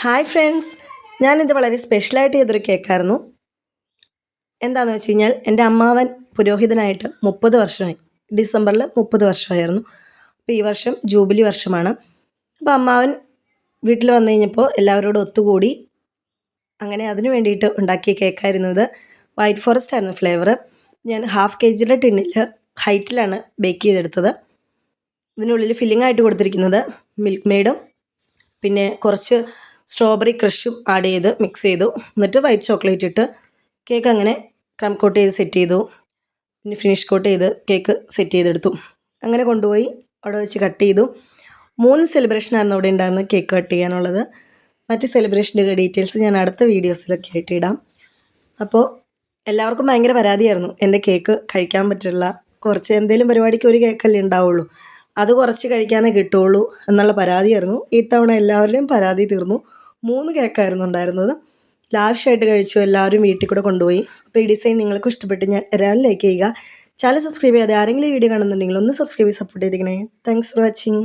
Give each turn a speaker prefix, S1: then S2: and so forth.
S1: Hi friends, ഞാനിത് വളരെ സ്പെഷ്യലായിട്ട് ചെയ്തൊരു കേക്കായിരുന്നു. എന്താണെന്ന് വെച്ച് കഴിഞ്ഞാൽ എൻ്റെ അമ്മാവൻ പുരോഹിതനായിട്ട് 30 വർഷമായി. ഡിസംബറിൽ 30 വർഷമായിരുന്നു. അപ്പോൾ ഈ വർഷം ജൂബിലി വർഷമാണ്. അപ്പോൾ അമ്മാവൻ വീട്ടിൽ വന്നു കഴിഞ്ഞപ്പോൾ എല്ലാവരോടും ഒത്തുകൂടി അങ്ങനെ അതിന് വേണ്ടിയിട്ട് ഉണ്ടാക്കിയ കേക്കായിരുന്നു ഇത്. വൈറ്റ് ഫോറസ്റ്റ് ആയിരുന്നു ഫ്ലേവർ. ഞാൻ ഹാഫ് kg ടിന്നിൽ ഹൈറ്റിലാണ് ബേക്ക് ചെയ്തെടുത്തത്. ഇതിനുള്ളിൽ ഫില്ലിംഗ് ആയിട്ട് കൊടുത്തിരിക്കുന്നത് മിൽക്ക് മെയ്ഡും പിന്നെ കുറച്ച് സ്ട്രോബെറി ക്രഷും ആഡ് ചെയ്ത് മിക്സ് ചെയ്തു. എന്നിട്ട് വൈറ്റ് ചോക്ലേറ്റ് ഇട്ട് കേക്ക് അങ്ങനെ ക്രം കോട്ട് ചെയ്ത് സെറ്റ് ചെയ്തു. പിന്നെ ഫിനിഷ് കോട്ട് ചെയ്ത് കേക്ക് സെറ്റ് ചെയ്തെടുത്തു. അങ്ങനെ കൊണ്ടുപോയി അവിടെ വെച്ച് കട്ട് ചെയ്തു. 3 സെലിബ്രേഷനായിരുന്നു അവിടെ ഉണ്ടായിരുന്നത് കേക്ക് കട്ട് ചെയ്യാനുള്ളത്. മറ്റ് സെലിബ്രേഷൻ്റെ ഡീറ്റെയിൽസ് ഞാൻ അടുത്ത വീഡിയോസിലൊക്കെ ആയിട്ട് ഇടാം. അപ്പോൾ എല്ലാവർക്കും ഭയങ്കര പരാതിയായിരുന്നു, എൻ്റെ കേക്ക് കഴിക്കാൻ പറ്റില്ല, കുറച്ച് എന്തെങ്കിലും പരിപാടിക്ക് ഒരു കേക്കല്ലേ ഉണ്ടാവുള്ളൂ, അത് കുറച്ച് കഴിക്കാനേ കിട്ടുള്ളൂ എന്നുള്ള പരാതിയായിരുന്നു. ഇത്തവണ എല്ലാവരുടെയും പരാതി തീർന്നു. 3 കേക്കായിരുന്നു ഉണ്ടായിരുന്നത്. ലാവിഷായിട്ട് കഴിച്ചു. എല്ലാവരും വീട്ടിൽ കൂടെ കൊണ്ടുപോയി. അപ്പോൾ ഈ ഡിസൈൻ നിങ്ങൾക്ക് ഇഷ്ടപ്പെട്ട് ഞാൻ എല്ലാവരും ലൈക്ക് ചെയ്യുക. ചാനൽ സബ്സ്ക്രൈബ് ചെയ്യാതെ ആരെങ്കിലും ഈ വീഡിയോ കാണുന്നുണ്ടെങ്കിൽ ഒന്ന് സബ്സ്ക്രൈബ് ചെയ്ത് സപ്പോർട്ട് ചെയ്തിരിക്കണേ. Thanks for watching.